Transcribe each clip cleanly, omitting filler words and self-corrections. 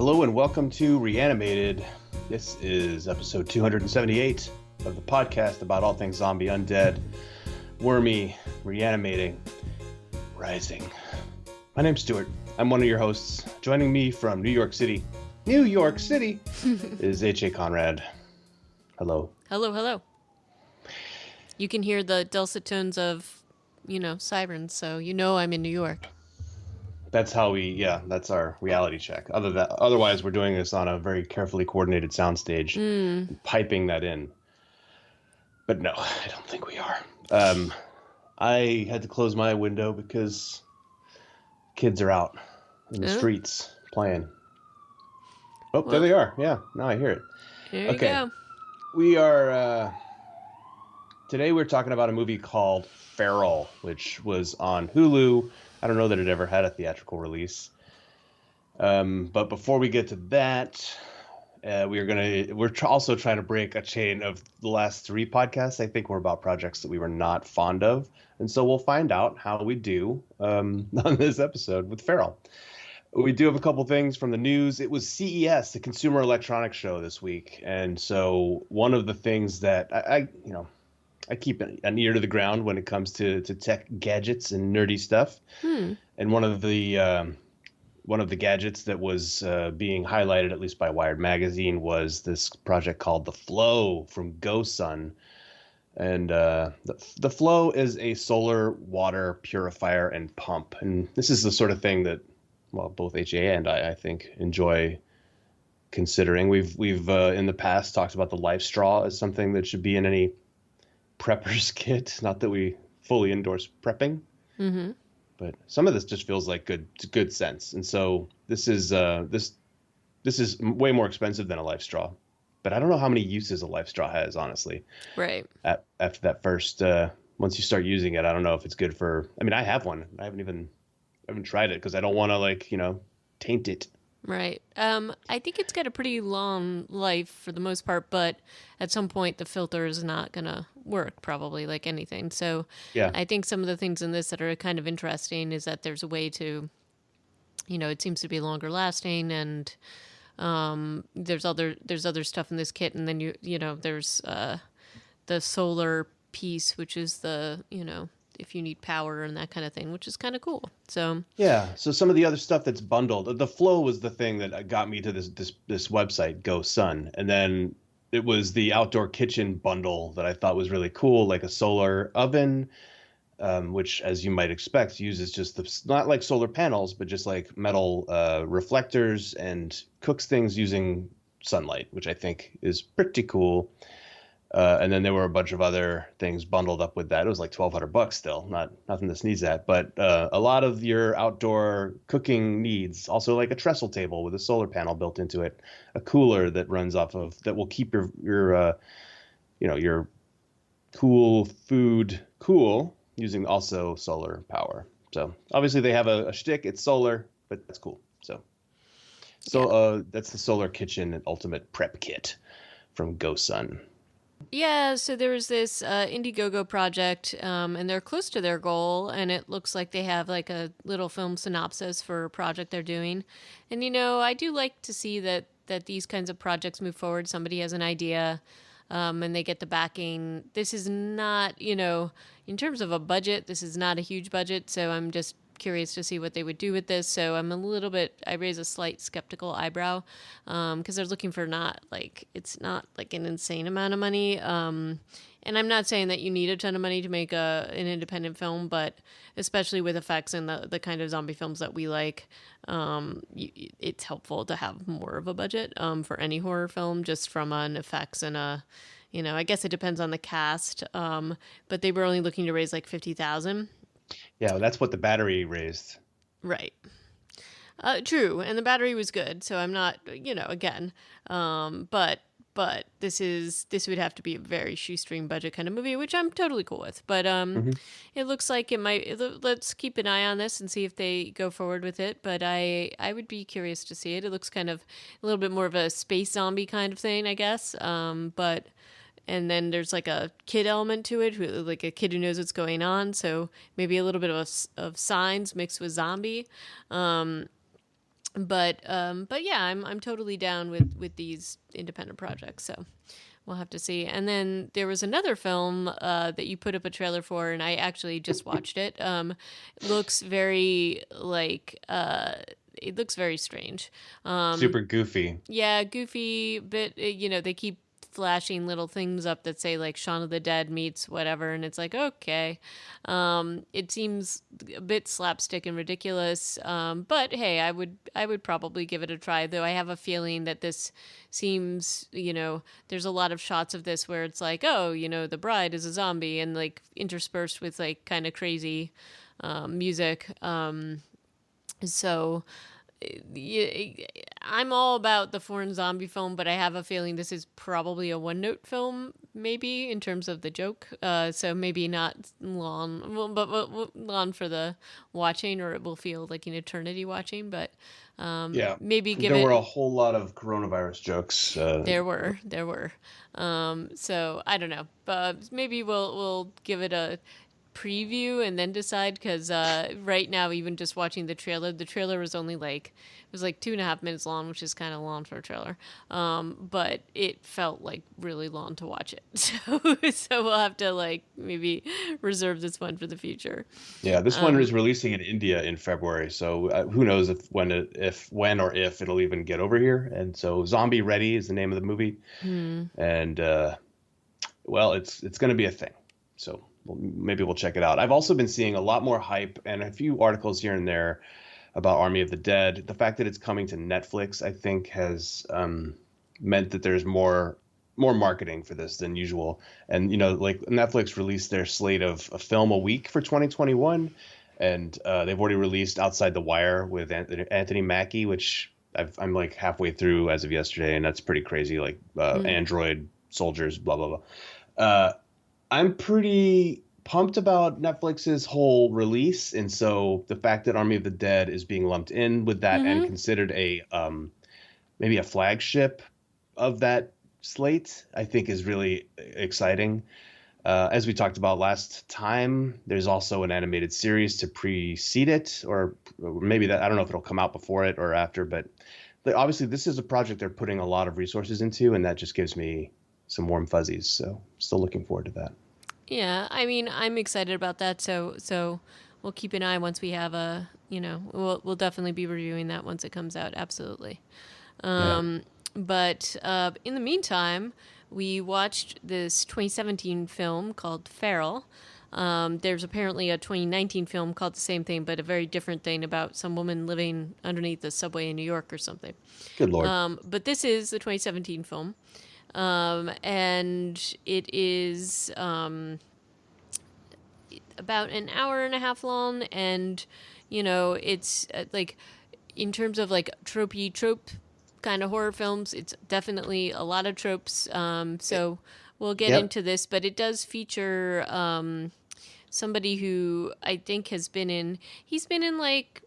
Hello and welcome to Reanimated. This is episode 278 of the podcast about all things zombie, undead, wormy, reanimating, rising. My name's Stuart. I'm one of your hosts. Joining me from New York City, is H.A. Conrad. Hello. Hello. You can hear the dulcet tones of, sirens, so I'm in New York. That's that's our reality check. Otherwise, we're doing this on a very carefully coordinated soundstage, piping that in. But no, I don't think we are. I had to close my window because kids are out in the streets playing. Oh, well, there they are. Yeah, now I hear it. There you go. We are... Today we're talking about a movie called Feral, which was on Hulu. I don't know that it ever had a theatrical release. But before we get to that, we're also trying to break a chain of the last three podcasts. I think were about projects that we were not fond of. And so we'll find out how we do on this episode with Feral. We do have a couple things from the news. It was CES, the Consumer Electronics Show this week. And so one of the things that I keep an ear to the ground when it comes to tech gadgets and nerdy stuff. And one of the gadgets that was being highlighted, at least by Wired Magazine, was this project called the Flow from GoSun. And the Flow is a solar water purifier and pump. And this is the sort of thing that, well, both HA and I think, enjoy considering. We've in the past talked about the Life Straw as something that should be in any prepper's kit. Not that we fully endorse prepping, but some of this just feels like good sense. And so this is way more expensive than a Life Straw, but I don't know how many uses a Life Straw has, honestly. Right. After that first, once you start using it, I don't know if it's good for. I mean, I have one. I haven't tried it because I don't want to taint it. Right. I think it's got a pretty long life for the most part, but at some point the filter is not going to work, probably, like anything. So yeah. I think some of the things in this that are kind of interesting is that there's a way to, it seems to be longer lasting, and there's other stuff in this kit, and then there's the solar piece, which is the, if you need power and that kind of thing, which is kind of cool. So yeah. So some of the other stuff that's bundled, the Flow was the thing that got me to this website, GoSun, and then it was the outdoor kitchen bundle that I thought was really cool, like a solar oven, which, as you might expect, uses just not like solar panels, but just like metal reflectors, and cooks things using sunlight, which I think is pretty cool. And then there were a bunch of other things bundled up with that. It was like $1,200 still, nothing to sneeze at. But a lot of your outdoor cooking needs, also like a trestle table with a solar panel built into it, a cooler that runs off of that will keep your cool food cool using also solar power. So obviously they have a shtick. It's solar, but that's cool. So that's the Solar Kitchen Ultimate Prep Kit from GoSun. Yeah, so there was this Indiegogo project, and they're close to their goal, and it looks like they have like a little film synopsis for a project they're doing. And, I do like to see that these kinds of projects move forward. Somebody has an idea, and they get the backing. This is not, in terms of a budget, this is not a huge budget, so I'm just curious to see what they would do with this. So I raise a slight skeptical eyebrow, because they're looking for it's not like an insane amount of money. And I'm not saying that you need a ton of money to make an independent film, but especially with effects and the kind of zombie films that we like, it's helpful to have more of a budget for any horror film, just from an effects and I guess it depends on the cast, but they were only looking to raise like $50,000. Yeah, well, that's what the battery raised. Right. True, and the battery was good, so I'm not, again, but this would have to be a very shoestring budget kind of movie, which I'm totally cool with. But it looks like it might. Let's keep an eye on this and see if they go forward with it. But I would be curious to see it. It looks kind of a little bit more of a space zombie kind of thing, I guess. And then there's like a kid element to it, like a kid who knows what's going on. So maybe a little bit of signs mixed with zombie. But yeah, I'm totally down with these independent projects. So we'll have to see. And then there was another film that you put up a trailer for, and I actually just watched it. Looks very like it looks very strange. Super goofy. Yeah, goofy, but they keep flashing little things up that say like Shaun of the Dead meets whatever, and it's like okay. It seems a bit slapstick and ridiculous, but hey, I would probably give it a try. Though I have a feeling that this seems, there's a lot of shots of this where it's like, oh, the bride is a zombie, and like interspersed with like kind of crazy music. So I'm all about the foreign zombie film, but I have a feeling this is probably a one note film, maybe in terms of the joke. So maybe not long, well, but long for the watching, or it will feel like an eternity watching. But Yeah. maybe give There were it. a whole lot of coronavirus jokes. There were. So I don't know, but maybe we'll give it a preview and then decide, because right now, even just watching the trailer was only like, it was like 2.5 minutes long, which is kind of long for a trailer, but it felt like really long to watch it. So we'll have to like maybe reserve this one for the future. Yeah, this one um is releasing in India in February, so who knows when or if it'll even get over here. And so, Zombie Ready is the name of the movie, and well, it's going to be a thing. So maybe we'll check it out. I've also been seeing a lot more hype and a few articles here and there about Army of the Dead. The fact that it's coming to Netflix, I think, has meant that there's more marketing for this than usual. And like Netflix released their slate of a film a week for 2021, and they've already released Outside the Wire with Anthony Mackie, which I'm like halfway through as of yesterday, and that's pretty crazy. Like android soldiers, blah blah blah. I'm pretty pumped about Netflix's whole release, and so the fact that Army of the Dead is being lumped in with that and considered a maybe a flagship of that slate, I think is really exciting. As we talked about last time, there's also an animated series to precede it, or maybe that, I don't know if it'll come out before it or after, but obviously this is a project they're putting a lot of resources into, and that just gives me some warm fuzzies. So still looking forward to that. Yeah, I mean, I'm excited about that. So we'll keep an eye once we have we'll definitely be reviewing that once it comes out. Absolutely. Yeah. But in the meantime, we watched this 2017 film called Feral. There's apparently a 2019 film called the same thing, but a very different thing about some woman living underneath the subway in New York or something. Good Lord. But this is the 2017 film. And it is about an hour and a half long, and it's like, in terms of like trope kind of horror films, it's definitely a lot of tropes. So we'll get Yep. into this, but it does feature somebody who I think he's been in like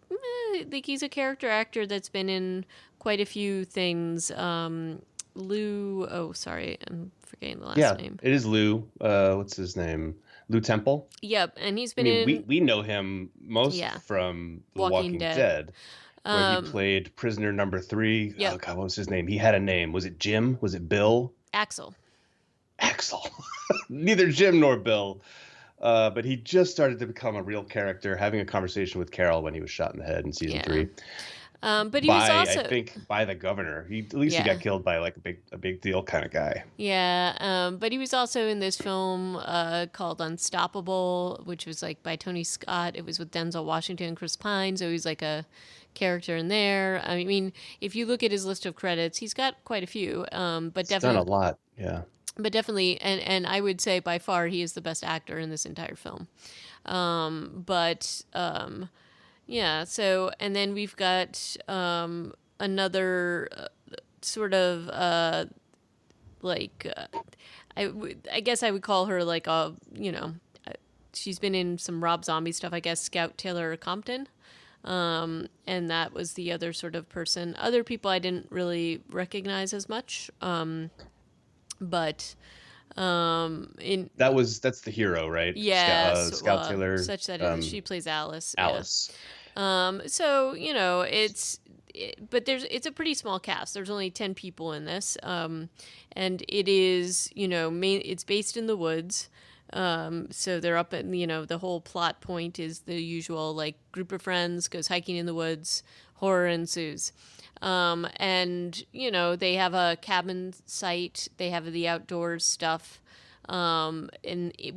he's a character actor that's been in quite a few things. Lou, oh, sorry, I'm forgetting the Yeah, last name. it is Lou. What's his name? Lou Temple. Yep, and he's I been mean, we in, we know him most yeah, from The Walking Walking Dead. Dead, where he played prisoner number 3. Oh Yep, God, what was his name? He had a name. Was it Jim? Was it Bill? Axel. Axel. Neither Jim nor Bill. But he just started to become a real character, having a conversation with Carol when he was shot in the head in season Yeah. 3 But he was also, I think, by the governor. At least he yeah, got killed by like a big deal kind of guy. yeah. But he was also in this film called Unstoppable, which was like by Tony Scott. It was with Denzel Washington and Chris Pine, so he's like a character in there. I mean, if you look at his list of credits, he's got quite a few. But He's done a definitely, lot. Yeah. and I would say by far he is the best actor in this entire film. But yeah, so, and then we've got another sort of like I guess I would call her like she's been in some Rob Zombie stuff, I guess. Scout Taylor Compton. And that was the other sort of person. Other people I didn't really recognize as much. But in That's the hero, right? yes, Scout Taylor. such that it is. She plays Alice. Yeah. Alice. So but it's a pretty small cast. There's only 10 people in this, and it is, it's based in the woods. So they're up at, the whole plot point is the usual, like, group of friends goes hiking in the woods, horror ensues. And, they have a cabin site, they have the outdoors stuff. And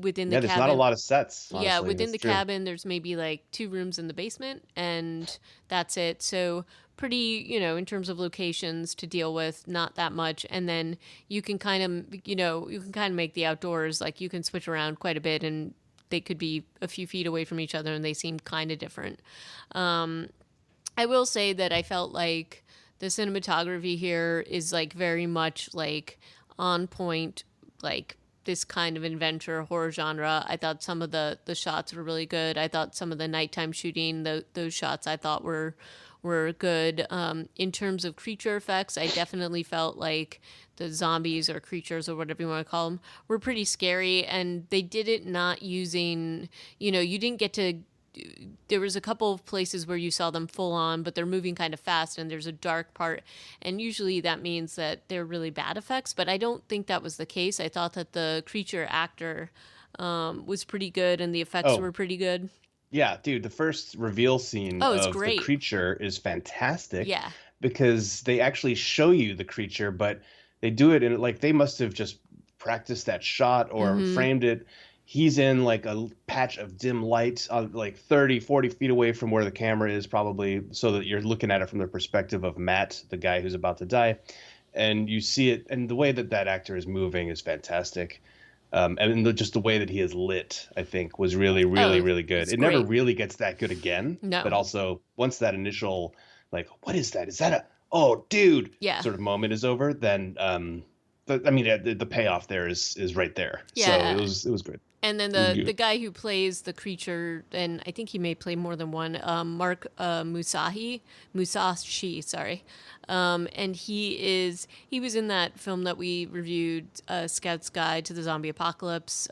within the there's cabin, not a lot of sets. Honestly. yeah, within That's the true. cabin, there's maybe like 2 rooms in the basement, and that's it. So pretty, in terms of locations to deal with, not that much. And then you can kind of, make the outdoors, like you can switch around quite a bit, and they could be a few feet away from each other, and they seem kind of different. I will say that I felt like the cinematography here is like very much like on point, like this kind of adventure horror genre. I thought some of the shots were really good. I thought some of the nighttime shooting, those shots I thought were good. In terms of creature effects, I definitely felt like the zombies or creatures or whatever you want to call them were pretty scary, and they did it not using, you didn't get to, there was a couple of places where you saw them full on, but they're moving kind of fast, and there's a dark part, and usually that means that they're really bad effects, but I don't think that was the case. I thought that the creature actor was pretty good, and the effects Oh, were pretty good. yeah, dude, the first reveal scene Oh, it's of the great. creature is fantastic Yeah. because they actually show you the creature, but they do it in like they must have just practiced that shot or Mm-hmm. framed it. He's in like a patch of dim light on like 30, 40 feet away from where the camera is, probably, so that you're looking at it from the perspective of Matt, the guy who's about to die. And you see it, and the way that that actor is moving is fantastic. And just the way that he is lit, I think, was really, really, Oh, really good. it's It never great. really gets that good again, but No. also once that initial, like, what is that? Is that a, oh, dude, Yeah. sort of moment is over, then, I mean, the payoff there is right there. So Yeah. it was great. And then It was the good. guy who plays the creature, and I think he may play more than one, Mark Musashi, sorry. And he was in that film that we reviewed, Scout's Guide to the Zombie Apocalypse.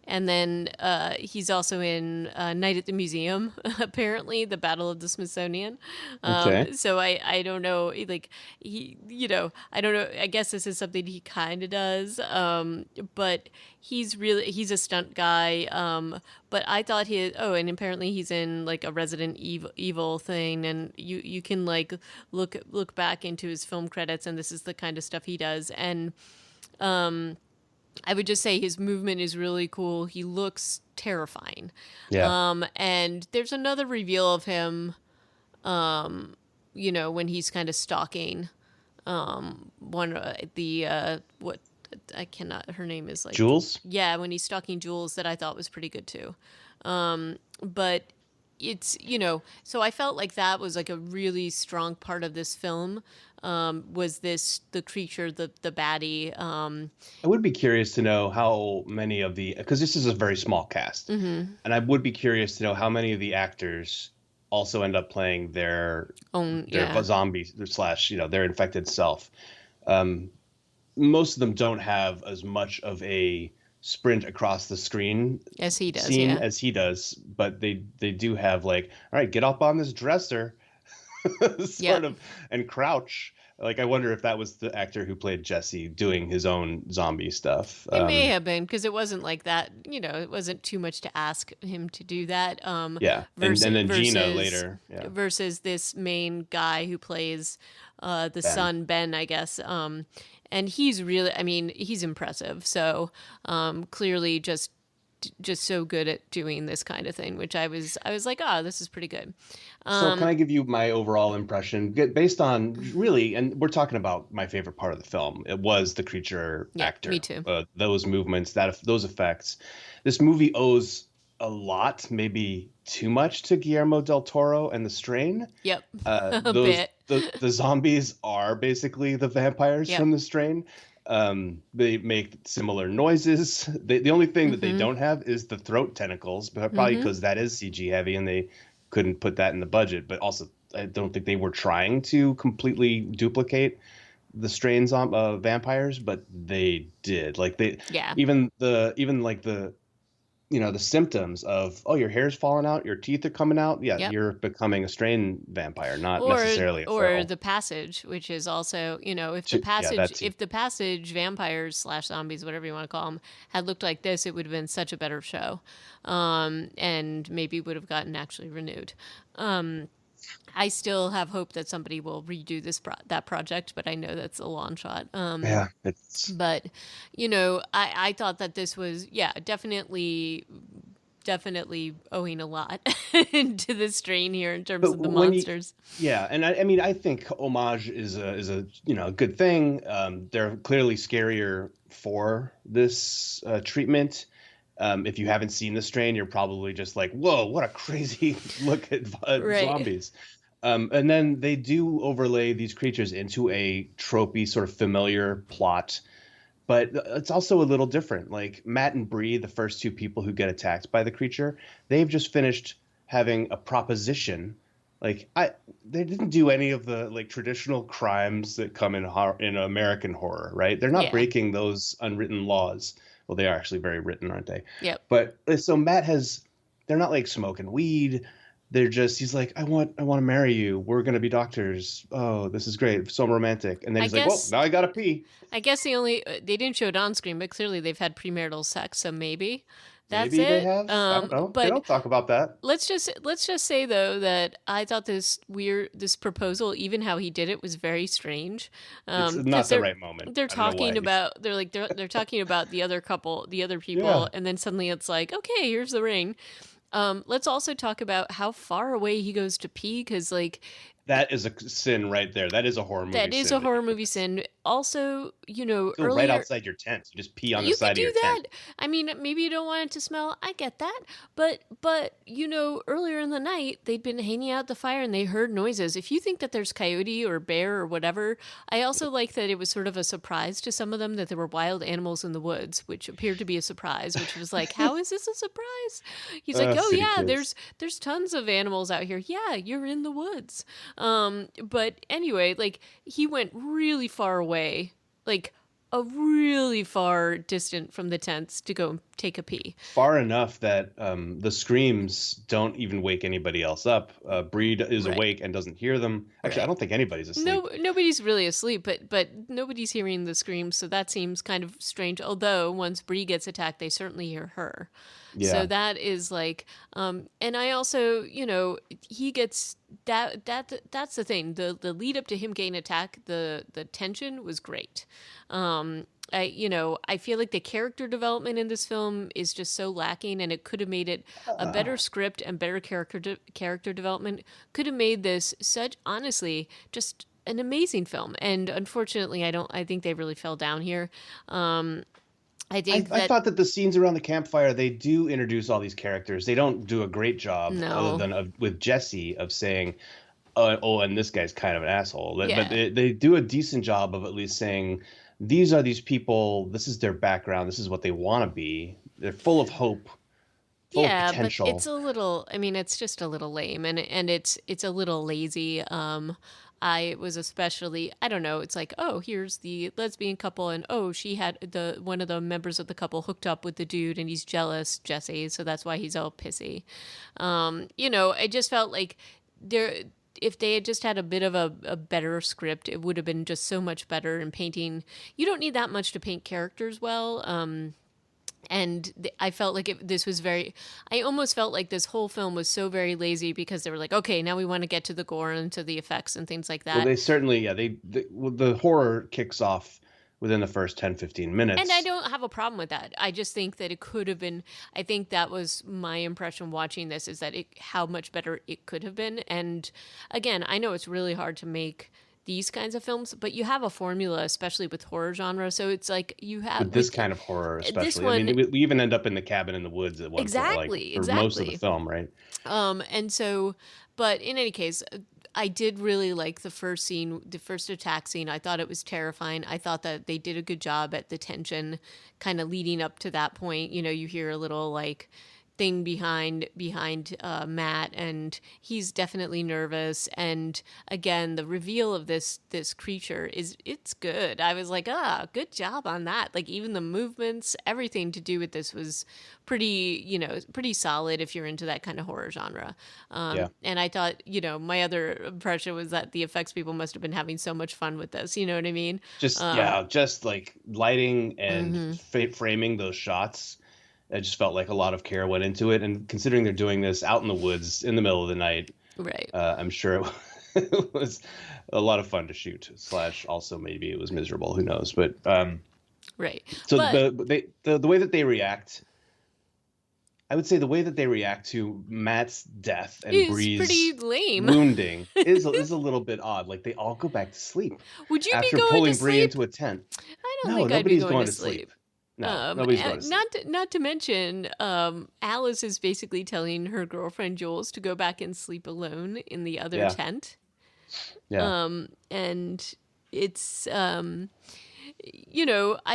And then he's also in Night at the Museum, apparently, the Battle of the Smithsonian. Okay. So I don't know, like, I don't know. I guess this is something he kind of does. But he's a stunt guy. But I thought and apparently he's in like a Resident Evil thing, and you can like look back into his film credits, and this is the kind of stuff he does. And I would just say his movement is really cool. He looks terrifying. Yeah. And there's another reveal of him, when he's kind of stalking one what I cannot, her name is like, Jules? yeah, when he's stalking Jules, that I thought was pretty good too. But it's, so I felt like that was like a really strong part of this film. Was this the creature, the baddie? I would be curious to know how many of the, because this is a very small cast, Mm-hmm. and I would be curious to know how many of the actors also end up playing Own, their yeah, zombie slash their infected self. Um, Most of them don't have as much of a sprint across the screen as he does, scene yeah, as he does, but they do have like, all right, get up on this dresser, yeah. sort of, and crouch. Like, I wonder if that was the actor who played Jesse doing his own zombie stuff. It may have been because it wasn't like that. It wasn't too much to ask him to do that. Yeah, and then Gina later. Yeah, Versus this main guy who plays the Ben. son Ben, I guess. And he's really, I mean, he's impressive. So clearly, just so good at doing this kind of thing, which I was like, oh, this is pretty good. So can I give you my overall impression based on really, and we're talking about my favorite part of the film. It was the creature Yeah, actor, me too. those movements, those effects. This movie owes a lot, maybe too much, to Guillermo del Toro and The Strain. Yep, a Those bit. the zombies are basically the vampires Yep. from The Strain. They make similar noises. The only thing that they Mm-hmm. don't have is the throat tentacles, but probably Mm-hmm. because that is CG heavy and they couldn't put that in the budget. But also, I don't think they were trying to completely duplicate the Strain's vampires, but they did. Like they Yeah. even like the the symptoms of, oh, your hair's falling out, your teeth are coming out. Yeah, Yep. you're becoming a strain vampire, not or necessarily a or feral. the passage, which is also, Yeah, that too. if the passage vampires slash zombies, whatever you want to call them, had looked like this, it would have been such a better show, and maybe would have gotten actually renewed. I still have hope that somebody will redo that project, but I know that's a long shot. Yeah, it's. But I thought that this was, yeah, definitely owing a lot to the strain here in terms But of the when you, monsters. yeah, and I mean, I think homage is a a good thing. They're clearly scarier for this treatment. If you haven't seen the strain, you're probably just like, "Whoa, what a crazy look at Right. zombies!" And then they do overlay these creatures into a tropey, sort of familiar plot, but it's also a little different. Like Matt and Bree, the first two people who get attacked by the creature, they've just finished having a proposition. Like they didn't do any of the like traditional crimes that come in in American horror, right? They're not Yeah. breaking those unwritten laws. Well, they are actually very written, aren't they? Yep. But so Matt has, they're not like smoking weed. They're just, he's like, I want to marry you. We're gonna be doctors. Oh, this is great, so romantic. And then I he's like, well, guess now I gotta pee. I guess they didn't show it on screen, but clearly they've had premarital sex, so maybe that's Maybe they it. have. I don't know. They But don't talk about that. let's just say though that I thought this proposal, even how he did it, was very strange. It's Because not the right moment. they're I don't know talking why. about they're talking about the other couple, the other Yeah. people, and then suddenly it's like, okay, here's the ring. Let's also talk about how far away he goes to pee, because like That is a sin right there. That is a horror movie that is sin a that you horror did movie this. sin. Also, Go right earlier outside your tent. You just pee on the you could side of do your that. tent. I mean, maybe you don't want it to smell. I get that. But earlier in the night, they'd been hanging out at the fire and they heard noises. If you think that there's coyote or bear or whatever, I also like that it was sort of a surprise to some of them that there were wild animals in the woods, which appeared to be a surprise, which was like, how is this a surprise? He's like, "Oh City yeah, kids. there's tons of animals out here. Yeah, you're in the woods." But anyway, like he went really far away, like a really far distant from the tents to go take a pee. Far enough that the screams don't even wake anybody else up. Breed is Right. awake and doesn't hear them. Actually, I Right. don't think anybody's asleep. No, nobody's really asleep, but nobody's hearing the screams, so that seems kind of strange. Although once Bree gets attacked, they certainly hear her. So Yeah. that is like, and I also, he gets that's the thing. The lead up to him getting attacked, the tension was great. I feel like the character development in this film is just so lacking, and it could have made it a Uh, better script and better character development. Could have made this such, honestly, just an amazing film. And unfortunately, I think they really fell down here. I think I that thought that the scenes around the campfire, they do introduce all these characters. They don't do a great job other no, than with Jesse of saying, oh, and this guy's kind of an asshole. But yeah, they do a decent job of at least saying, these are these people, this is their background, this is what they want to be. They're full of hope, full of yeah, but it's potential. a little. I mean, it's just a little lame, and it's a little lazy. I was especially, I don't know, it's like, oh, here's the lesbian couple, and oh, she had the one of the members of the couple hooked up with the dude and he's jealous, Jesse, so that's why he's all pissy. I just felt like there if they had just had a bit of a better script, it would have been just so much better in painting. You don't need that much to paint characters well. And I felt like this was very. I almost felt like this whole film was so very lazy because they were like, okay, now we want to get to the gore and to the effects and things like Well, that. they certainly, yeah, well, the horror kicks off within the first 10, 15 And I minutes. don't have a problem with that. I just think that it could have been. I think that was my impression watching this, is that how much better it could have been. And again, I know it's really hard to make these kinds of films, but you have a formula, especially with horror genre. So it's like you have With this with kind of horror, this especially. I one. mean, we even end up in the cabin in the woods at one point, like Exactly, for most of the exactly. film, right? And so, but in any case, I did really like the first scene, the first attack scene. I thought it was terrifying. I thought that they did a good job at the tension kind of leading up to that point. You hear a little like thing behind Matt, and he's definitely nervous. And again, the reveal of this creature it's good. I was like, good job on that. Like even the movements, everything to do with this was pretty solid if you're into that kind of horror genre. Yeah. And I thought, my other impression was that the effects people must have been having so much fun with this. You know what I mean? Just like lighting and Mm-hmm. framing those shots. I just felt like a lot of care went into it, and considering they're doing this out in the woods in the middle of the night, Right. I'm sure it was a lot of fun to shoot. Slash, also maybe it was miserable. Who knows? But Right. so But the way that they react, I would say the way that they react to Matt's death and it's pretty Bree's lame. wounding is a little bit odd. Like they all go back to sleep Would you be after going to pulling Bree sleep? into a tent. I don't No, think I'd be nobody's going going to to sleep. sleep. No, nobody's going to sleep. Not to mention, Alice is basically telling her girlfriend Jules to go back and sleep alone in the other Yeah, tent. yeah. And it's I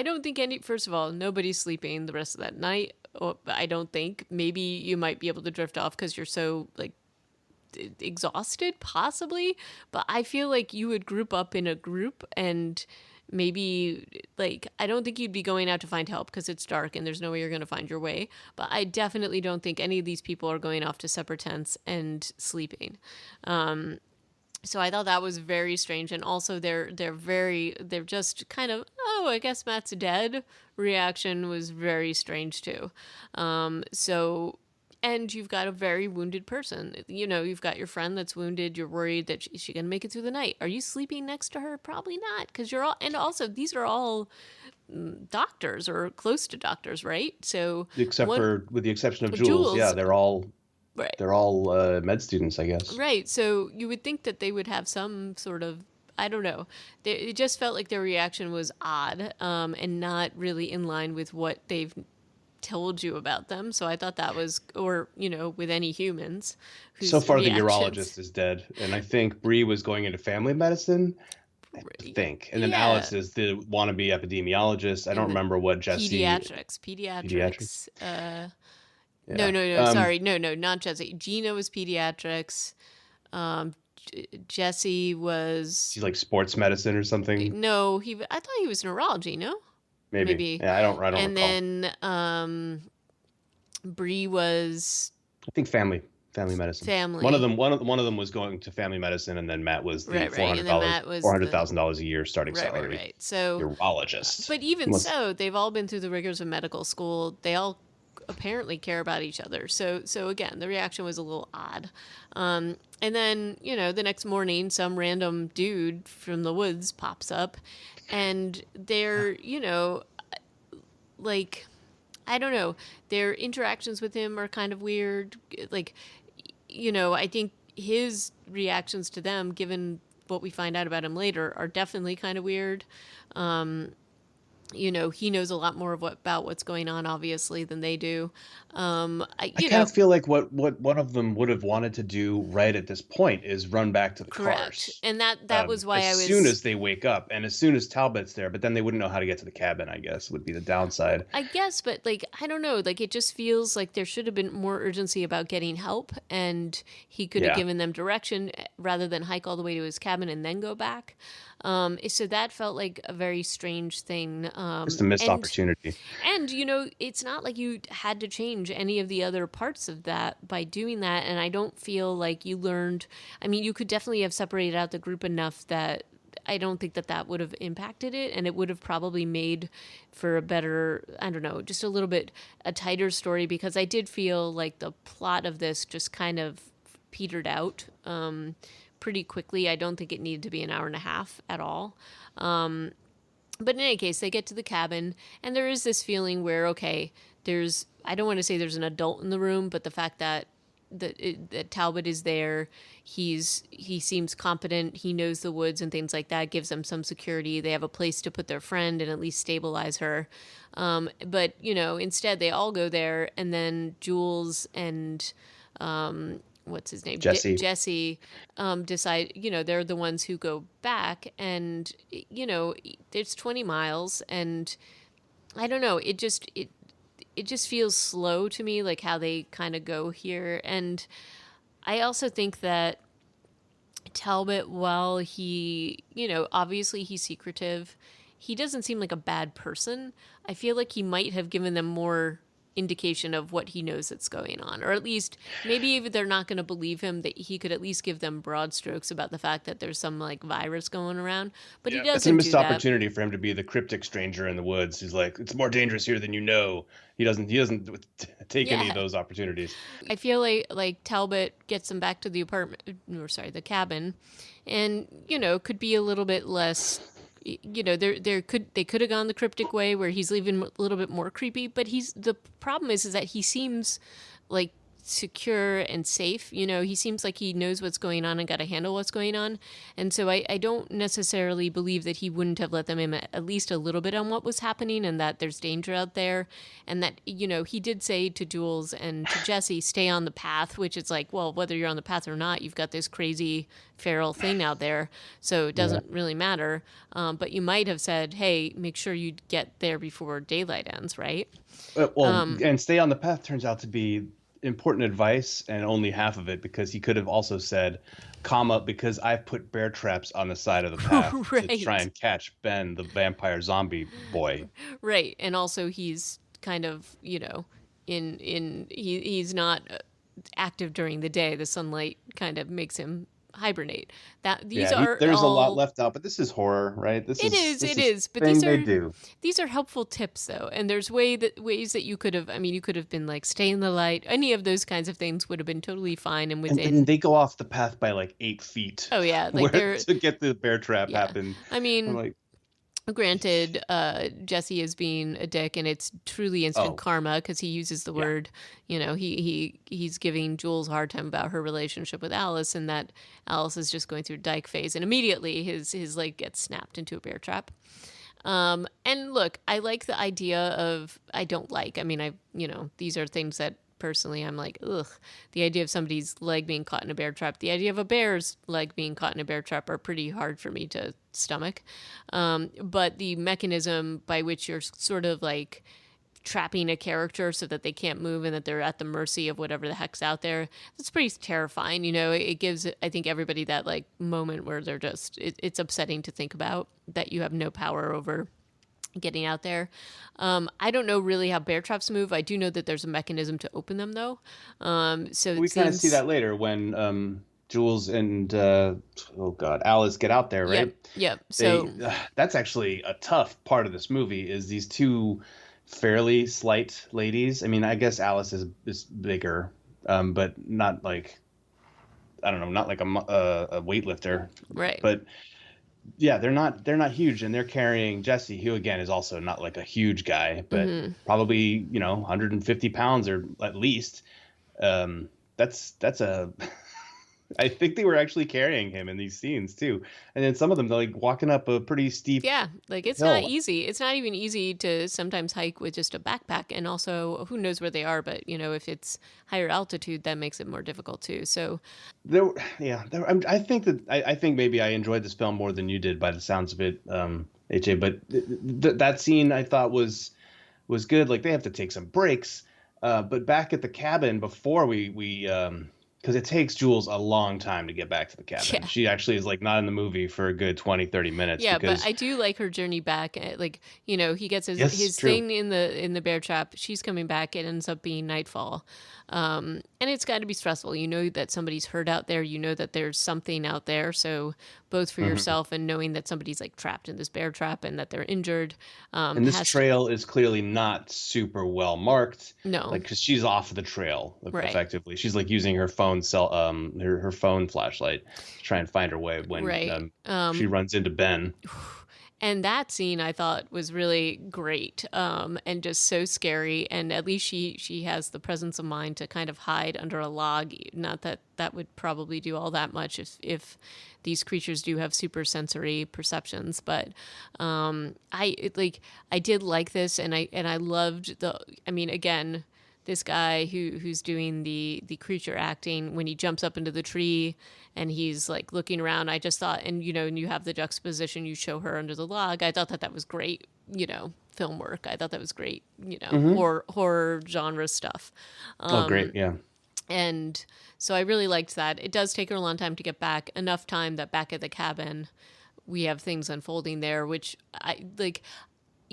don't think first of all, nobody's sleeping the rest of that night. I don't think. Maybe you might be able to drift off because you're so like exhausted, possibly. But I feel like you would group up in a group and maybe like I don't think you'd be going out to find help because it's dark and there's no way you're going to find your way. But I definitely don't think any of these people are going off to separate tents and sleeping. So I thought that was very strange, and also they're just kind of, oh, I guess Matt's dead reaction was very strange too. So and you've got a very wounded person. You've got your friend that's wounded. You're worried that is she going to make it through the night? Are you sleeping next to her? Probably not, because you're all, and also these are all doctors or close to doctors, right? So With the exception of Jules, yeah, Jules, they're all right. they're all med students, I guess. Right. So you would think that they would have some sort of, I don't know. It just felt like their reaction was odd, and not really in line with what they've told you about them. So I thought that was, or, with any humans So whose far, the reactions. urologist is dead, and I think Bree was going into family medicine. I think, and then Yeah. Alice is the wannabe epidemiologist. I don't And the remember what Jesse. Pediatrics. pediatrics. No, Yeah. no, no. Sorry. No, no, not Jesse. Gina was pediatrics. Um, Jesse was, She's like sports medicine or something. no, I thought he was neurology, no? Maybe. Maybe. Yeah, I don't And recall. then Bree was I think family medicine. family. One of them was going to family medicine, and then Matt was the Right, right. And then Matt was $400,000 a year starting right, salary. right. So, Urologist. but even Must- so, they've all been through the rigors of medical school. They all apparently care about each other. So again, the reaction was a little odd. And then, the next morning, some random dude from the woods pops up, and they're, like, I don't know, their interactions with him are kind of weird. Like, I think his reactions to them, given what we find out about him later, are definitely kind of weird. He knows a lot more about what's going on, obviously, than they do. I kind of feel like what one of them would have wanted to do right at this point is run back to the correct. cars. And that was why as soon as they wake up, and as soon as Talbot's there, but then they wouldn't know how to get to the cabin, I guess, would be the downside. I guess, but like, I don't know, like it just feels like there should have been more urgency about getting help, and he could have Yeah. given them direction rather than hike all the way to his cabin and then go back. So that felt like a very strange thing. Just a missed And opportunity. And, it's not like you had to change any of the other parts of that by doing that. And I don't feel like you learned. I mean, you could definitely have separated out the group enough that I don't think that would have impacted it. And it would have probably made for a better, I don't know, just a little bit a tighter story, because I did feel like the plot of this just kind of petered out pretty quickly. I don't think it needed to be an hour and a half at all. But in any case, they get to the cabin, and there is this feeling where, okay, I don't want to say there's an adult in the room, but the fact that that Talbot is there, he seems competent, he knows the woods and things like that, gives them some security. They have a place to put their friend and at least stabilize her. But, instead they all go there, and then Jules and what's his name? Jesse. Jesse decide, they're the ones who go back, and, it's 20 miles, and I don't know, it it just feels slow to me, like how they kind of go here. And I also think that Talbot, while he, obviously he's secretive, he doesn't seem like a bad person. I feel like he might have given them more indication of what he knows that's going on. Or at least, maybe if they're not going to believe him, that he could at least give them broad strokes about the fact that there's some like virus going around. But he Yeah, it's a doesn't missed do that. opportunity for him to be the cryptic stranger in the woods. He's like, it's more dangerous here than you know. He doesn't take any of Yeah. those opportunities. I feel like Talbot gets them back to the apartment, or sorry, the cabin, and could be a little bit less. They could have gone the cryptic way where he's even a little bit more creepy. But the problem is that he seems like secure and safe. He seems like he knows what's going on and got to handle what's going on. And so I don't necessarily believe that he wouldn't have let them in at least a little bit on what was happening and that there's danger out there. And that, he did say to Jules and to Jesse, stay on the path, which is like, well, whether you're on the path or not, you've got this crazy feral thing out there. So it doesn't really matter. But you might have said, hey, make sure you get there before daylight ends, right? And stay on the path turns out to be important advice, and only half of it, because he could have also said, comma, because I've put bear traps on the side of the path Right. to try and catch Ben, the vampire zombie boy. Right. And also he's kind of, he's not active during the day. The sunlight kind of makes him hibernate. There's a lot left out, but this is horror, right? This is. But thing they do. These are helpful tips, though, and there's ways that you could have. I mean, you could have been like, stay in the light. Any of those kinds of things would have been totally fine and within. And they go off the path by like 8 feet. Oh yeah, like to get the bear trap happen. I mean, I'm like, granted, Jesse is being a dick, and it's truly instant karma because he uses the word. He's giving Jules a hard time about her relationship with Alice, and that Alice is just going through a dyke phase, and immediately his leg gets snapped into a bear trap. And look, I like the idea of. I don't like. I mean, these are things that. Personally, I'm like, ugh. The idea of somebody's leg being caught in a bear trap, the idea of a bear's leg being caught in a bear trap are pretty hard for me to stomach. But the mechanism by which you're sort of like trapping a character so that they can't move and that they're at the mercy of whatever the heck's out there, that's pretty terrifying. It gives, I think, everybody that like moment where they're just, it's upsetting to think about that you have no power over getting out there. I don't know really how bear traps move. I do know that there's a mechanism to open them, though. So we kind of see that later when Jules and Alice get out there, right? Yep. So that's actually a tough part of this movie. Is these two fairly slight ladies? I mean, I guess Alice is bigger, but not like, I don't know, not like a weightlifter, right? But yeah, they're not huge, and they're carrying Jesse, who again is also not like a huge guy, but probably 150 pounds or at least. That's a I think they were actually carrying him in these scenes too. And then some of them, they're like walking up a pretty steep like it's hill. not easy. It's not even easy to sometimes hike with just a backpack. And also, who knows where they are, but if it's higher altitude, that makes it more difficult too. So I think maybe I enjoyed this film more than you did by the sounds of it, AJ, but that scene I thought was good. Like, they have to take some breaks. But back at the cabin before we because it takes Jules a long time to get back to the cabin. Yeah. She actually is like not in the movie for a good 20-30 minutes. Yeah, but I do like her journey back. Like, he gets his thing in the bear trap. She's coming back. It ends up being nightfall. And it's got to be stressful. You know that somebody's hurt out there. You know that there's something out there. So both for yourself and knowing that somebody's like trapped in this bear trap and that they're injured. And this trail is clearly not super well marked. No, like, because she's off the trail effectively. Right. She's like using her phone her phone flashlight to try and find her way when she runs into Ben. And that scene I thought was really great, and just so scary. And at least she has the presence of mind to kind of hide under a log. Not that that would probably do all that much if these creatures do have super sensory perceptions. But I did like this, and I loved again, this guy who's doing the creature acting when he jumps up into the tree and he's like looking around. I just thought, and you have the juxtaposition, you show her under the log. I thought that was great. film work. I thought that was great, Hmm. horror genre stuff. Oh, great. Yeah. And so I really liked that. It does take her a long time to get back, enough time that back at the cabin we have things unfolding there, which I like.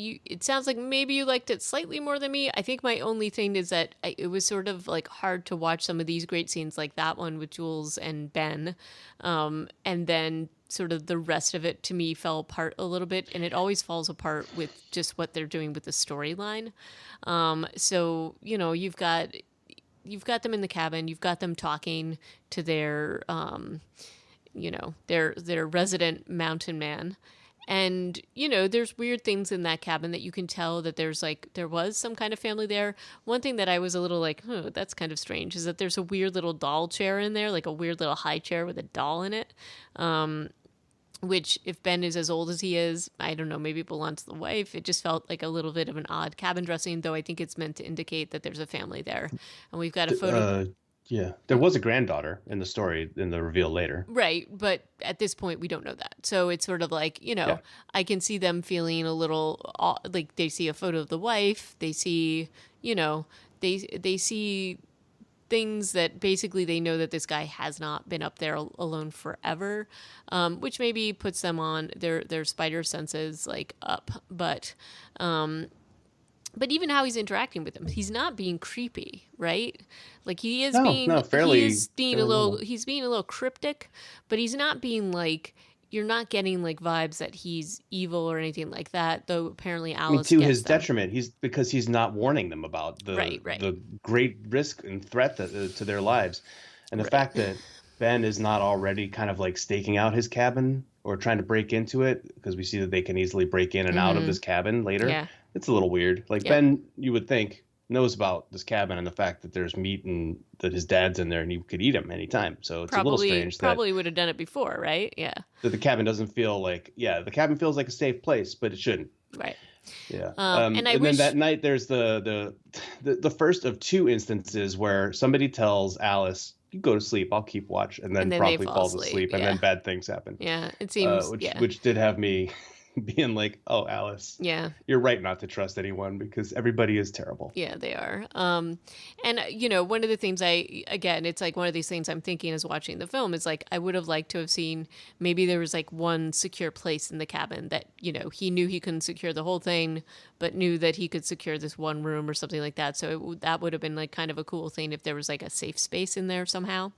It sounds like maybe you liked it slightly more than me. I think my only thing is that it was sort of like hard to watch some of these great scenes like that one with Jules and Ben, and then sort of the rest of it to me fell apart a little bit, and it always falls apart with just what they're doing with the storyline. So you've got them in the cabin, you've got them talking to their their resident mountain man. And, there's weird things in that cabin that you can tell that there was some kind of family there. One thing that I was a little like, that's kind of strange, is that there's a weird little doll chair in there, like a weird little high chair with a doll in it. Which, if Ben is as old as he is, I don't know, maybe it belongs to the wife. It just felt like a little bit of an odd cabin dressing, though I think it's meant to indicate that there's a family there. And we've got a photo. Yeah, there was a granddaughter in the story in the reveal later. Right, but at this point we don't know that. So it's sort of like, Yeah. I can see them feeling a little like they see a photo of the wife, they see, they see things that basically they know that this guy has not been up there alone forever, which maybe puts them on their spider senses like up, but even how he's interacting with them, he's not being creepy, right? Like No, no, fairly he's being a little cryptic, but he's not being like, you're not getting like vibes that he's evil or anything like that. Though apparently I mean, Alice to gets his them. detriment. Because he's not warning them about Right, the great risk and threat to their lives, and the right. fact that Ben is not already kind of like staking out his cabin or trying to break into it, because we see that they can easily break in and out of this cabin later. Yeah. It's a little weird. Like Yep. Ben, you would think, knows about this cabin and the fact that there's meat and that his dad's in there and he could eat him anytime. So it's a little strange that Probably would have done it before, right? Yeah. the cabin doesn't feel like, yeah, the cabin feels like a safe place, but it shouldn't. Right. Yeah. And I And then wish. that night there's the first of two instances where somebody tells Alice, "You go to sleep, I'll keep watch," and And then then they promptly fall falls asleep. asleep, and then Yeah. bad things happen. Yeah. It seems. Which Yeah. which did have me being like, "Oh, Alice, Yeah. you're right not to trust anyone because everybody is terrible." Yeah, they are. And one of the things again, it's like one of these things I'm thinking as watching the film is like, I would have liked to have seen maybe there was like one secure place in the cabin that, he knew he couldn't secure the whole thing, but knew that he could secure this one room or something like that. So that would have been like kind of a cool thing if there was like a safe space in there somehow.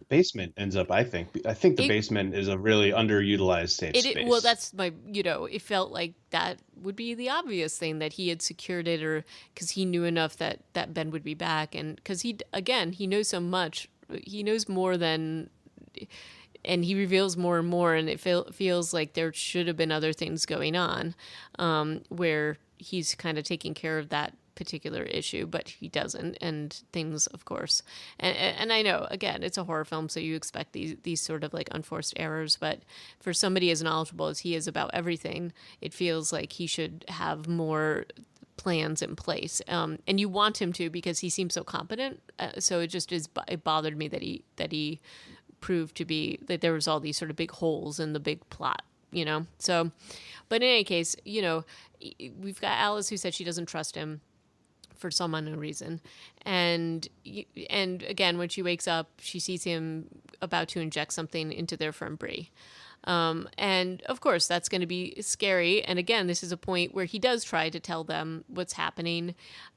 Basement ends up, I think the It, basement is a really underutilized safe well, space. that's my, it felt like that would be the obvious thing, that he had secured it, or because he knew enough that Ben would be back. And because he knows so much, he knows more than, and he reveals more and more. And it feels like there should have been other things going on, where he's kind of taking care of that particular issue, but he doesn't. And things, of course, and I know, again, it's a horror film, so you expect these sort of like unforced errors, but for somebody as knowledgeable as he is about everything, it feels like he should have more plans in place, and you want him to, because he seems so competent. So it bothered me that he proved to be, that there was all these sort of big holes in the big plot, so. But in any case, we've got Alice, who said she doesn't trust him for some unknown reason. And again, when she wakes up, she sees him about to inject something into their friend Bree. And of course, that's going to be scary. And again, this is a point where he does try to tell them what's happening.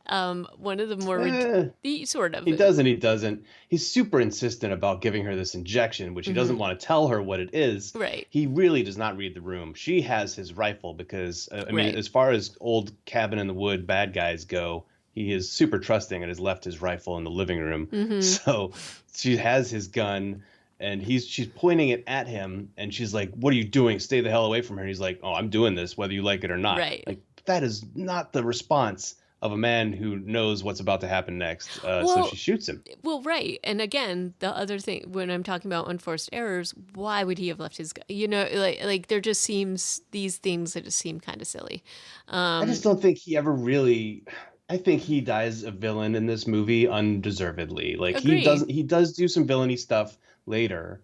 One of the more Eh, sort of. he does and he doesn't. He's super insistent about giving her this injection, which he doesn't want to tell her what it is. Right. He really does not read the room. She has his rifle because, I mean, Right. as far as old cabin in the wood bad guys go, he is super trusting and has left his rifle in the living room. So she has his gun and she's pointing it at him and she's like, "What are you doing? Stay the hell away from her." And he's like, "Oh, I'm doing this whether you like it or not." Right. Like, that is not the response of a man who knows what's about to happen next. So Well, she shoots him. Well, right. And again, the other thing, when I'm talking about unforced errors, why would he have left his gun? Like there just seems these things that just seem kind of silly. I just don't think he ever really. I think he dies a villain in this movie undeservedly. Like Agree. he does do some villainy stuff later,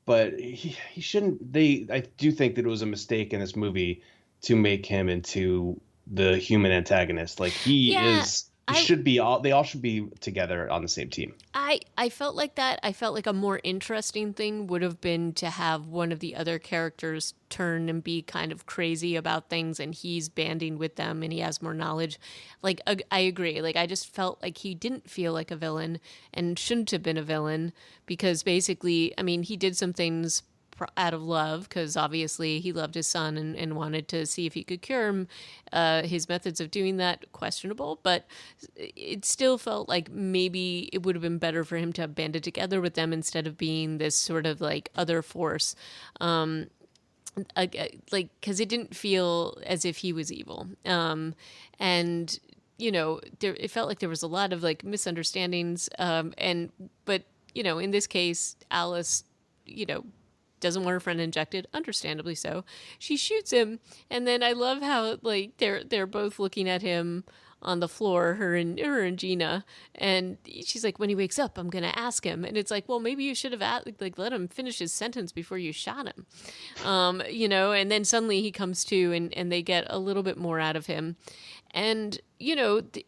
but he shouldn't. I do think that it was a mistake in this movie to make him into the human antagonist. Like Yeah, he I should be all they all should be together on the same team. I felt like that. I felt like a more interesting thing would have been to have one of the other characters turn and be kind of crazy about things, and he's banding with them and he has more knowledge. Like I agree. Like I just felt like he didn't feel like a villain and shouldn't have been a villain because basically, I mean, he did some things out of love because obviously he loved his son and wanted to see if he could cure him. His methods of doing that questionable, but it still felt like maybe it would have been better for him to have banded together with them instead of being this sort of like other force. Like because it didn't feel as if he was evil. And it felt like there was a lot of like misunderstandings. But in this case, Alice, you know, doesn't want her friend injected, understandably so. She shoots him, and then I love how like they're both looking at him on the floor, her and Gina, and she's like, when he wakes up, I'm gonna ask him, and it's like, well, maybe you should have like let him finish his sentence before you shot him, and then suddenly he comes to, and they get a little bit more out of him, and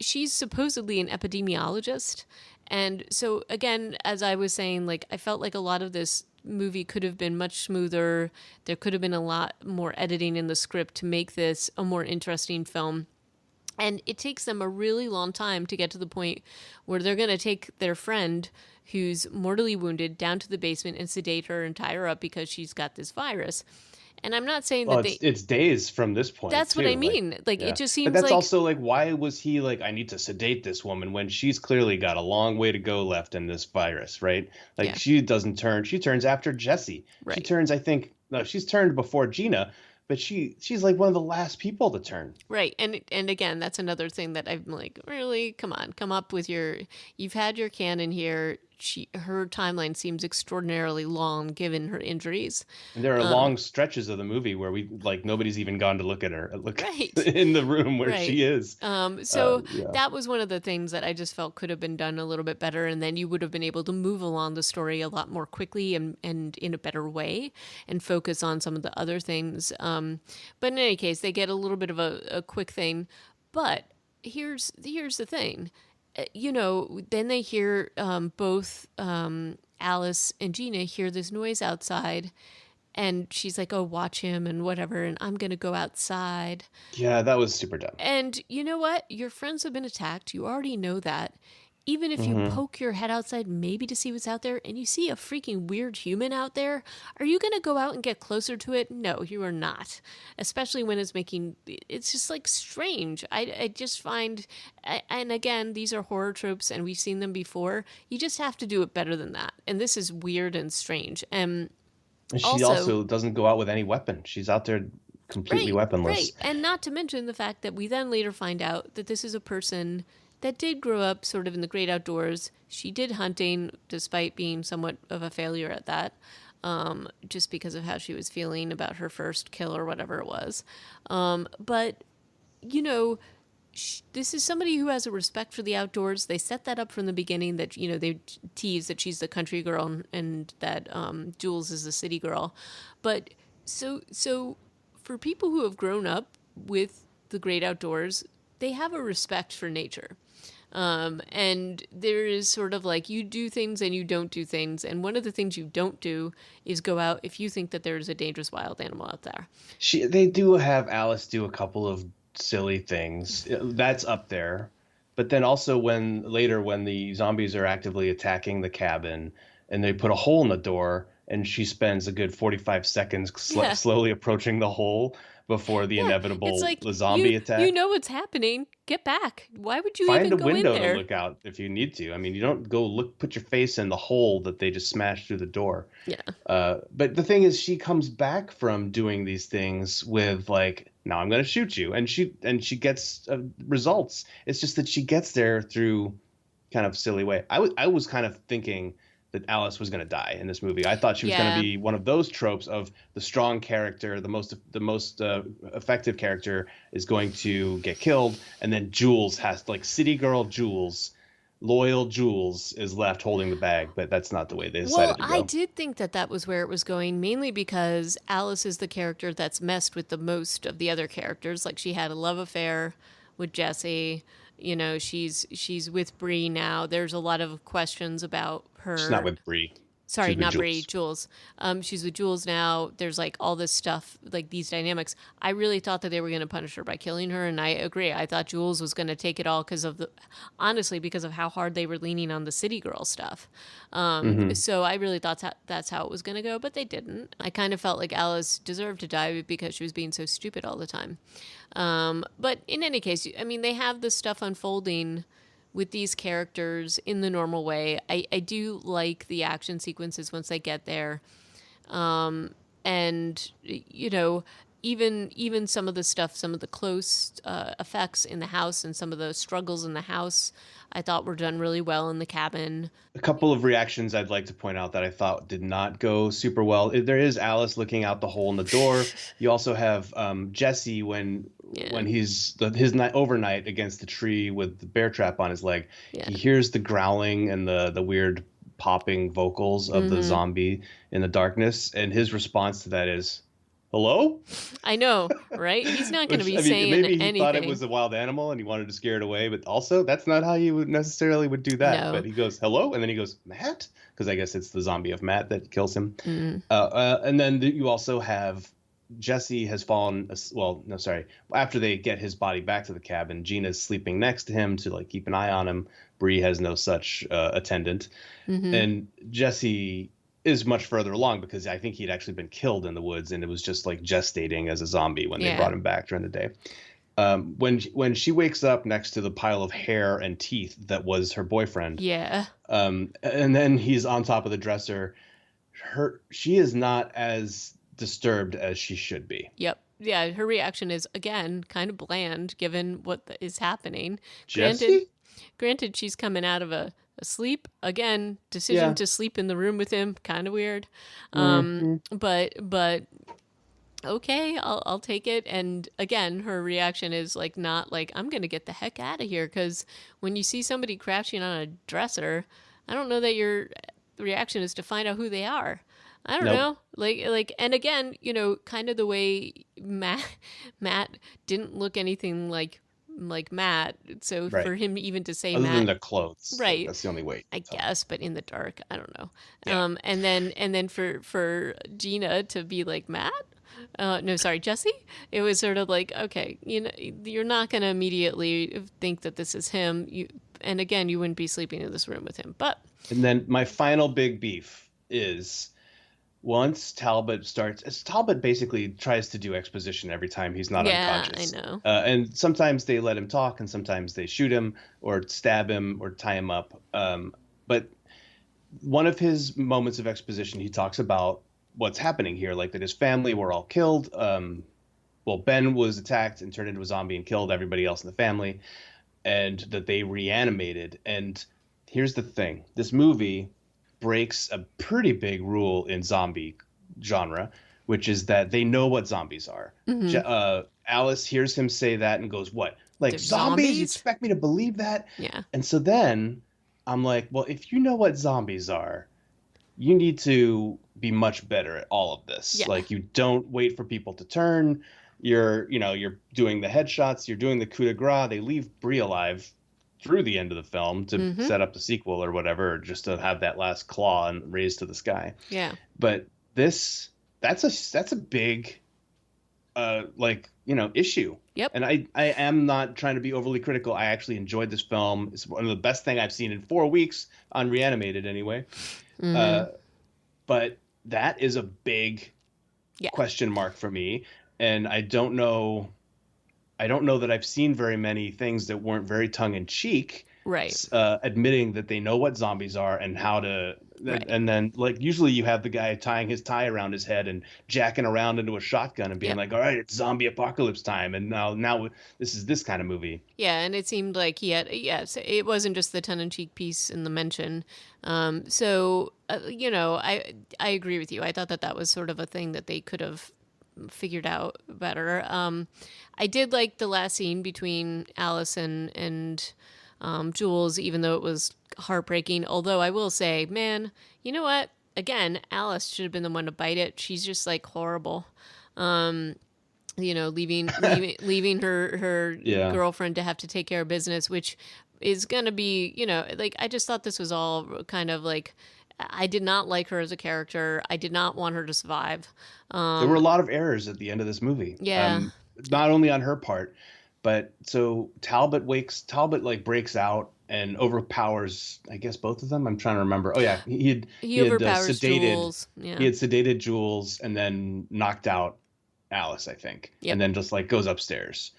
she's supposedly an epidemiologist, and so again, as I was saying, like I felt like a lot of this movie could have been much smoother. There could have been a lot more editing in the script to make this a more interesting film. And it takes them a really long time to get to the point where they're going to take their friend who's mortally wounded down to the basement and sedate her and tie her up because she's got this virus. And I'm not saying Well, that they. it's days from this point That's what I too. Like, mean. Like, yeah, it just but seems that's like. also like, why was he like, I need to sedate this woman when she's clearly got a long way to go left in this virus, right? Like, Yeah, she doesn't turn. She turns after Jesse. She right. turns, I think, no, she's turned before Gina, but she's like one of the last people to turn. Right. And again, that's another thing that I'm like, really, come on, come up with your. You've had your canon here. Her timeline seems extraordinarily long given her injuries. And there are Um, long stretches of the movie where we like nobody's even gone to look at her, look right. in the room where Right. she is. So Yeah. that was one of the things that I just felt could have been done a little bit better, and then you would have been able to move along the story a lot more quickly and in a better way, and focus on some of the other things. But in any case, they get a little bit of a quick thing. But here's the thing, then they hear both Alice and Gina hear this noise outside, and she's like, "Oh, watch him and whatever," and I'm gonna go outside. Yeah, that was super dumb. And you know what? Your friends have been attacked. You already know that. Even if you Hmm. poke your head outside, maybe to see what's out there, and you see a freaking weird human out there, are you going to go out and get closer to it? No, you are not. Especially when it's just like strange. I just find, and again, these are horror tropes and we've seen them before. You just have to do it better than that. And this is weird and strange. And And she also, also doesn't go out with any weapon. She's out there completely right, right. weaponless. And not to mention the fact that we then later find out that this is a person that did grow up sort of in the great outdoors. She did hunting despite being somewhat of a failure at that, just because of how she was feeling about her first kill or whatever it was. But, you know, this is somebody who has a respect for the outdoors. They set that up from the beginning that, they tease that she's the country girl and that Jules is the city girl. But so for people who have grown up with the great outdoors, they have a respect for nature. And there is sort of like you do things and you don't do things. And one of the things you don't do is go out if you think that there's a dangerous wild animal out there. They do have Alice do a couple of silly things. That's up there. But then also when the zombies are actively attacking the cabin and they put a hole in the door and she spends a good 45 seconds Yeah. slowly approaching the hole before the Yeah. It's inevitable like zombie you attack. know what's happening. Get back. Why would you Find even a go in window to there? look out if you need to. I mean, you don't go put your face in the hole that they just smashed through the door. Yeah. But the thing is, she comes back from doing these things with like, now I'm going to shoot you, and she gets results. It's just that she gets there through kind of silly way. I was kind of thinking that Alice was going to die in this movie. I thought she was going to Yeah. be one of those tropes of the strong character, the most effective character is going to get killed, and then Jules has like city girl Jules loyal Jules is left holding the bag, but that's not the way they Well, decided to I go. did think that that was where it was going, mainly because Alice is the character that's messed with the most of the other characters. Like she had a love affair with Jesse. You know, she's with Bree now. There's a lot of questions about She's not her. with Bree. Sorry, She's with not Brie, Jules. Jules. She's with Jules now. There's like all this stuff, like these dynamics. I really thought that they were going to punish her by killing her, and I agree. I thought Jules was going to take it all because of the, honestly, because of how hard they were leaning on the City Girl stuff. Hmm. So I really thought that's how it was going to go, but they didn't. I kind of felt like Alice deserved to die because she was being so stupid all the time. But in any case, I mean, they have this stuff unfolding with these characters in the normal way. I do like the action sequences once they get there. And, you know, even some of the stuff, some of the close effects in the house and some of the struggles in the house, I thought were done really well in the cabin. A couple of reactions I'd like to point out that I thought did not go super well. There is Alice looking out the hole in the door. You also have Jesse Yeah, when his night overnight against the tree with the bear trap on his leg. yeah. He hears the growling and the weird popping vocals of the Mm-hmm. zombie in the darkness, and his response to that is, "Hello?" I know, right? He's not going to Which, be I mean, saying maybe he thought it anything. was a wild animal and he wanted to scare it away, but also that's not how you would necessarily would do that. But No. he goes, "Hello," and then he goes, "Matt," because I guess it's the zombie of Matt that kills him. Mm, And then you also have Jesse has fallen. Well, no, sorry. After they get his body back to the cabin, Gina's sleeping next to him to like keep an eye on him. Bree has no such attendant, mm-hmm. and Jesse is much further along because I think he'd actually been killed in the woods, and it was just like gestating as a zombie when they Yeah. brought him back during the day. When she wakes up next to the pile of hair and teeth that was her boyfriend, Yeah. and then he's on top of the dresser, she is not as disturbed as she should be. Yep. Yeah, her reaction is again kind of bland given is happening. Granted, Jesse? granted she's coming out of a sleep. Again, decision Yeah. to sleep in the room with him, kind of weird. Mhm. But okay, I'll take it. And again, her reaction is like not like I'm going to get the heck out of here cuz when you see somebody crouching on a dresser, I don't know that your reaction is to find out who they are. I don't Nope. know. Like and again, you know, kind of the way Matt didn't look anything like Matt. So Right. for him even to say Other than Matt, the clothes, like right, that's the only way you I can tell. guess, but in the dark, I don't know. Yeah. And then for Gina to be like Matt, no, sorry, Jesse. It was sort of like, okay, you know, you're not gonna immediately think that this is him. And again, you wouldn't be sleeping in this room with him. But And then my final big beef is once Talbot basically tries to do exposition every time he's not yeah, I unconscious. know. And sometimes they let him talk, and sometimes they shoot him or stab him or tie him up. But one of his moments of exposition, he talks about what's happening here, like that his family were all killed. Well, Ben was attacked and turned into a zombie and killed everybody else in the family, and that they reanimated. And here's the thing: this movie breaks a pretty big rule in zombie genre, which is that they know what zombies are. Hmm. Alice hears him say that and goes, "What? Like They're zombies? You zombies. expect me to believe that?" Yeah, And so then I'm like, well, if you know what zombies are, you need to be much better at all of this. yeah, Like you don't wait for people to turn. You're doing the headshots, you're doing the coup de grace. They leave Brie alive through the end of the film to hmm, set up the sequel or whatever, or just to have that last claw and raise to the sky. yeah, But this that's a big issue. yep. And I am not trying to be overly critical. I actually enjoyed this film. It's one of the best thing I've seen in 4 weeks on Reanimated anyway. Hmm. Uh, but that is a big Yeah, question mark for me, and I don't know that I've seen very many things that weren't very tongue in cheek, right, admitting that they know what zombies are and how to. right. And then, like, usually you have the guy tying his tie around his head and jacking around into a shotgun and being Yep. like, "All right, it's zombie apocalypse time." And now this is this kind of movie. Yeah, and it seemed like he had, yes, it wasn't just the tongue-in-cheek piece in the mention. So, you know, I agree with you. I thought that that was sort of a thing that they could have figured out better. I did like the last scene between Alice and Jules, even though it was heartbreaking. Although I will say, man, you know what? Again, Alice should have been the one to bite it. She's just like horrible. Leaving her Yeah. girlfriend to have to take care of business, which is gonna be, like, I just thought this was all kind of like, I did not like her as a character. I did not want her to survive. There were a lot of errors at the end of this movie. Yeah. Not only on her part, but so Talbot like breaks out and overpowers, I guess, both of them. I'm trying to remember. Oh yeah, He overpowers sedated Jules. he Yeah. had sedated Jules and then knocked out Alice, I think, Yep. and then just like goes upstairs,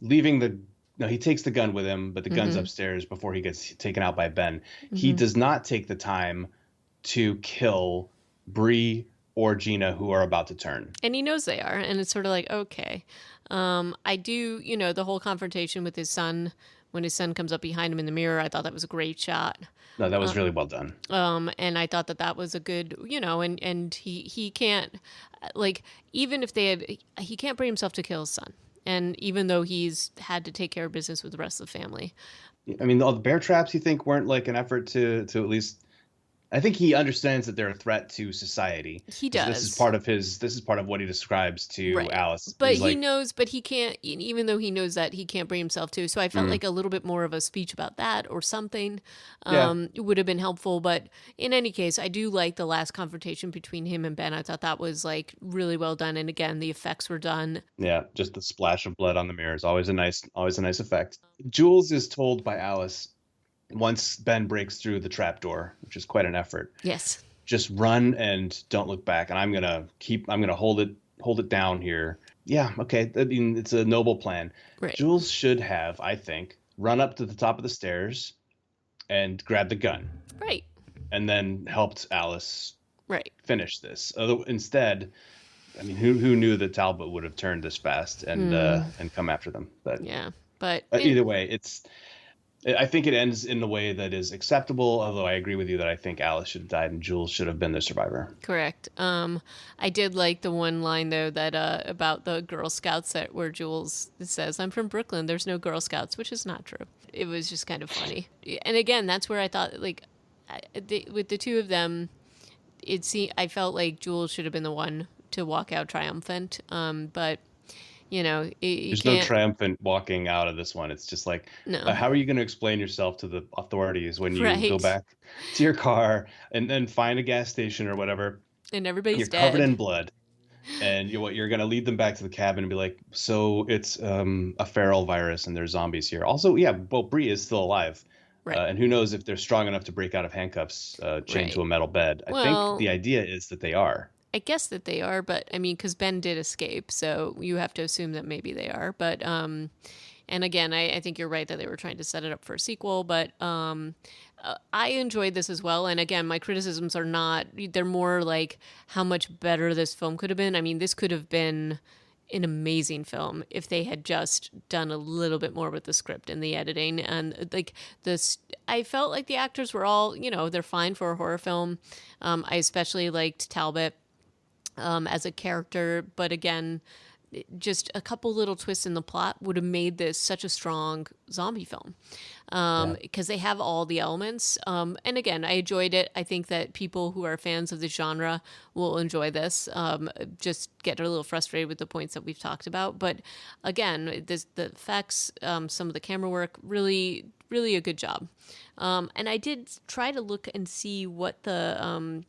leaving the. No, he takes the gun with him, but the gun's Mm-hmm. upstairs before he gets taken out by Ben. He Mm-hmm. does not take the time to kill Bree or Gina, who are about to turn. And he knows they are, and it's sort of like, okay. I do, the whole confrontation with his son, when his son comes up behind him in the mirror, I thought that was a great shot. No, that was really well done. And I thought that was a good, and he can't, like, even if he can't bring himself to kill his son. And even though he's had to take care of business with the rest of the family. I mean, all the bear traps you think weren't like an effort to at least. I think he understands that they're a threat to society. He This is does. part of what he describes to Right. Alice. But He's he like, knows, but he can't, even though he knows that, he can't bring himself to. So I felt like a little bit more of a speech about that or something yeah, would have been helpful. But in any case, I do like the last confrontation between him and Ben. I thought that was like really well done. And again, the effects were done. yeah, just the splash of blood on the mirror is always a nice effect. Jules is told by Alice once Ben breaks through the trapdoor, which is quite an effort. Yes. Just run and don't look back, and I'm gonna hold it down here. Yeah, okay. I mean, it's a noble plan. Right. Jules should have, I think, run up to the top of the stairs and grabbed the gun, Right. and then helped Alice Right. finish this. Although instead, I mean, who knew that Talbot would have turned this fast and come after them? But Yeah. But either way, I think it ends in a way that is acceptable. Although I agree with you that I think Alice should have died and Jules should have been the survivor. correct. I did like the one line though that about the Girl Scouts that where Jules says, "I'm from Brooklyn. There's no Girl Scouts," which is not true. It was just kind of funny. And again, that's where I thought like with the two of them, I felt like Jules should have been the one to walk out triumphant. But you There's no can't. triumphant walking out of this one. It's just like, No. how are you going to explain yourself to the authorities when you Right. go back to your car and then find a gas station or whatever? And everybody's You're dead. covered in blood, and you're going to lead them back to the cabin and be like, so it's a feral virus and there's zombies here. Also, yeah, well, Bree is still alive. Right. And who knows if they're strong enough to break out of handcuffs chained Right. to a metal bed. I Well- think the idea is that they are. I guess that they are, but I mean, because Ben did escape, so you have to assume that maybe they are. But and again, I think you're right that they were trying to set it up for a sequel. But I enjoyed this as well. And again, my criticisms are not; they're more like how much better this film could have been. I mean, this could have been an amazing film if they had just done a little bit more with the script and the editing and like this. I felt like the actors were all, they're fine for a horror film. I especially liked Talbot as a character, but again, just a couple little twists in the plot would have made this such a strong zombie film because they have all the elements. And again, I enjoyed it. I think that people who are fans of the genre will enjoy this. Just get a little frustrated with the points that we've talked about, but again, the effects, some of the camera work, really, really a good job. And I did try to look and see what the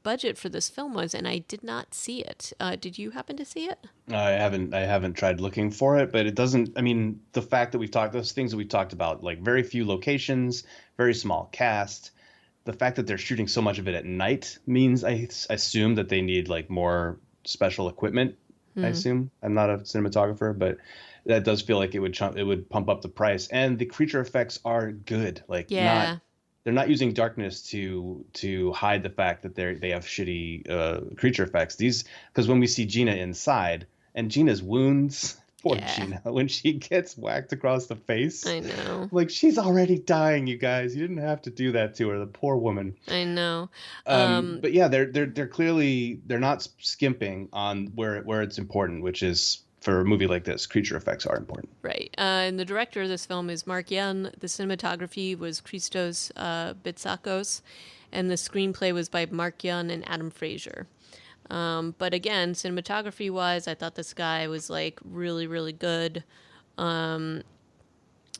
budget for this film was, and I did not see it. Did you happen to see it? I haven't tried looking for it, but it doesn't. I mean, the fact that those things that we talked about, like very few locations, very small cast, the fact that they're shooting so much of it at night means I assume that they need like more special equipment. I assume. I'm not a cinematographer, but that does feel like it would pump up the price. And the creature effects are good. Like Yeah. they're not using darkness to hide the fact that they have shitty creature effects. Because when we see Gina inside and Gina's wounds, poor Yeah. Gina, when she gets whacked across the face, I know. like she's already dying. You guys, you didn't have to do that to her. The poor woman. I know. But yeah, they're clearly they're not skimping on where it's important, which is for a movie like this, creature effects are important. Right. And the director of this film is Mark Yun. The cinematography was Christos Bitsakos, and the screenplay was by Mark Yun and Adam Fraser. But again, cinematography wise, I thought this guy was like really, really good.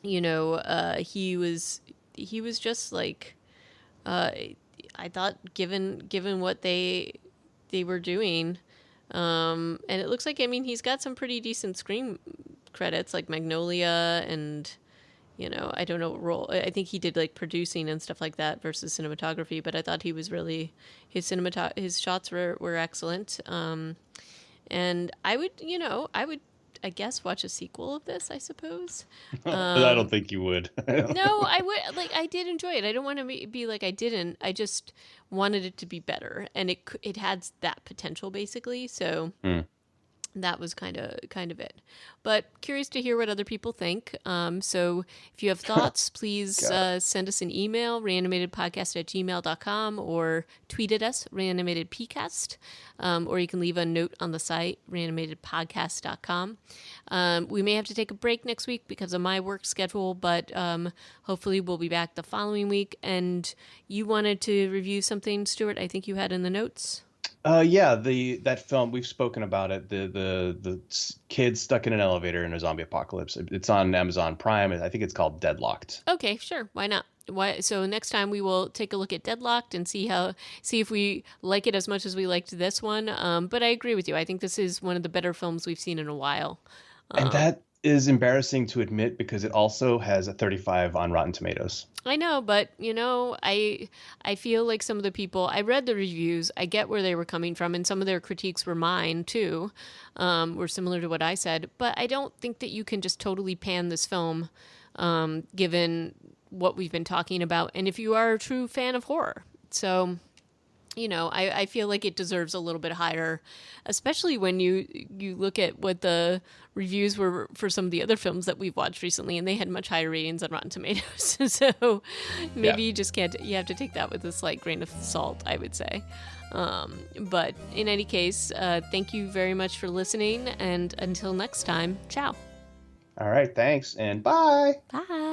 He was just like, I thought given what they were doing, and it looks like, I mean, he's got some pretty decent screen credits like Magnolia and, I don't know what role. I think he did like producing and stuff like that versus cinematography, but I thought he was really, his shots were excellent. And I would, I guess, watch a sequel of this, I suppose. I don't think you would. No, I would, like, I did enjoy it. I don't want to be like I didn't. I just wanted it to be better, and it had that potential basically. So that was kind of it. But curious to hear what other people think. So if you have thoughts, please send us an email, reanimatedpodcast@gmail.com, or tweet at us, reanimatedpcast, or you can leave a note on the site, reanimatedpodcast.com. We may have to take a break next week because of my work schedule, but hopefully we'll be back the following week. And you wanted to review something, Stuart, I think you had in the notes? Yeah, that film, we've spoken about it. The kid stuck in an elevator in a zombie apocalypse. It's on Amazon Prime. I think it's called Deadlocked. Okay, sure. Why not? So next time we will take a look at Deadlocked and see if we like it as much as we liked this one. But I agree with you. I think this is one of the better films we've seen in a while. And that is embarrassing to admit because it also has a 35 on Rotten Tomatoes. I know, but I feel like some of the people, I read the reviews, I get where they were coming from, and some of their critiques were mine too, were similar to what I said. But I don't think that you can just totally pan this film, given what we've been talking about, and if you are a true fan of horror. So, I feel like it deserves a little bit higher, especially when you look at what the reviews were for some of the other films that we've watched recently, and they had much higher ratings on Rotten Tomatoes. So maybe you just can't, you have to take that with a slight grain of salt, I would say. But in any case, thank you very much for listening, and until next time, ciao. All right, thanks, and bye. Bye.